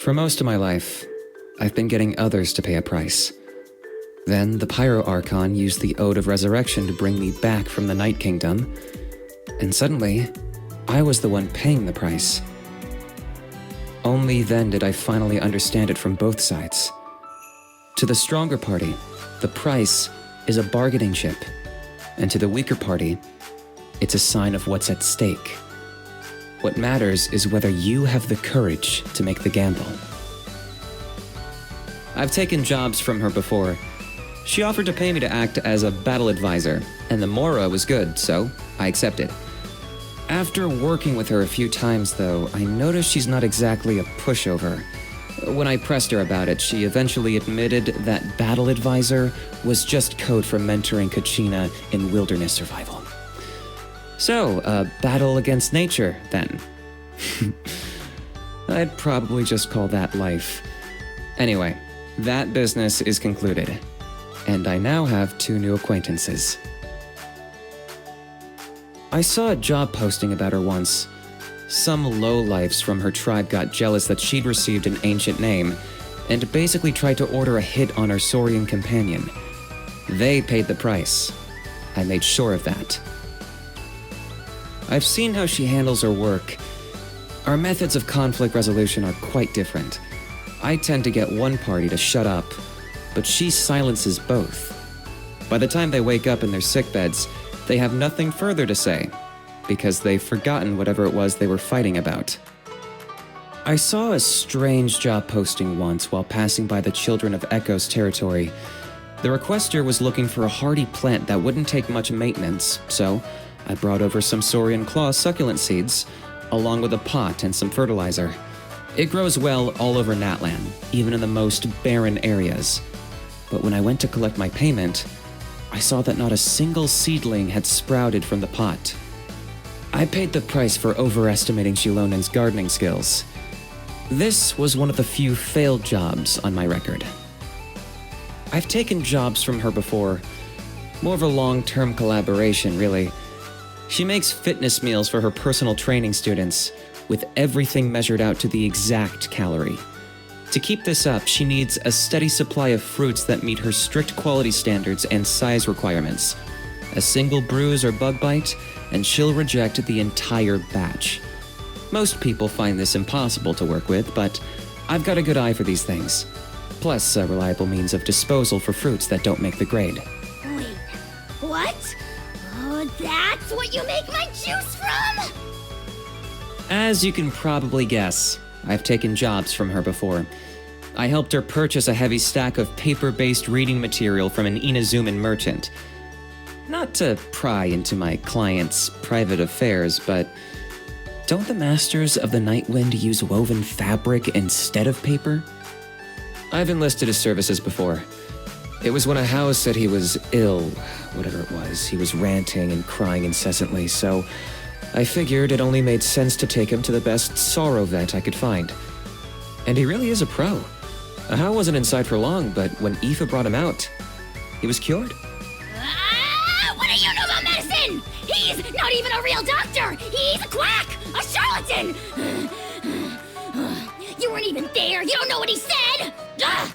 For most of my life, I've been getting others to pay a price. Then the Pyro Archon used the Ode of Resurrection to bring me back from the Night Kingdom, and suddenly, I was the one paying the price. Only then did I finally understand it from both sides. To the stronger party, the price is a bargaining chip, and to the weaker party, it's a sign of what's at stake. What matters is whether you have the courage to make the gamble. I've taken jobs from her before. She offered to pay me to act as a battle advisor, and the Mora was good, so I accepted. After working with her a few times, though, I noticed she's not exactly a pushover. When I pressed her about it, she eventually admitted that battle advisor was just code for mentoring Kachina in wilderness survival. So, a battle against nature, then. I'd probably just call that life. Anyway, that business is concluded, and I now have 2 new acquaintances. I saw a job posting about her once. Some lowlifes from her tribe got jealous that she'd received an ancient name, and basically tried to order a hit on our Saurian companion. They paid the price. I made sure of that. I've seen how she handles her work. Our methods of conflict resolution are quite different. I tend to get one party to shut up, but she silences both. By the time they wake up in their sickbeds, they have nothing further to say, because they've forgotten whatever it was they were fighting about. I saw a strange job posting once while passing by the Children of Echo's territory. The requester was looking for a hardy plant that wouldn't take much maintenance, so I brought over some Saurian Claw succulent seeds, along with a pot and some fertilizer. It grows well all over Natlan, even in the most barren areas. But when I went to collect my payment, I saw that not a single seedling had sprouted from the pot. I paid the price for overestimating Xilonen's gardening skills. This was one of the few failed jobs on my record. I've taken jobs from her before. More of a long-term collaboration, really. She makes fitness meals for her personal training students, with everything measured out to the exact calorie. To keep this up, she needs a steady supply of fruits that meet her strict quality standards and size requirements. A single bruise or bug bite, and she'll reject the entire batch. Most people find this impossible to work with, but I've got a good eye for these things. Plus, a reliable means of disposal for fruits that don't make the grade. Wait, what? Oh, that's what you make my juice from? As you can probably guess, I've taken jobs from her before. I helped her purchase a heavy stack of paper-based reading material from an Inazuman merchant. Not to pry into my client's private affairs, but don't the Masters of the Nightwind use woven fabric instead of paper? I've enlisted his services before. It was when a house said he was ill, whatever it was. He was ranting and crying incessantly, so I figured it only made sense to take him to the best sorrow vet I could find. And he really is a pro. Ahau wasn't inside for long, but when Aoife brought him out, he was cured. What do you know about medicine? He's not even a real doctor! He's a quack! A charlatan! You weren't even there! You don't know what he said! Ugh!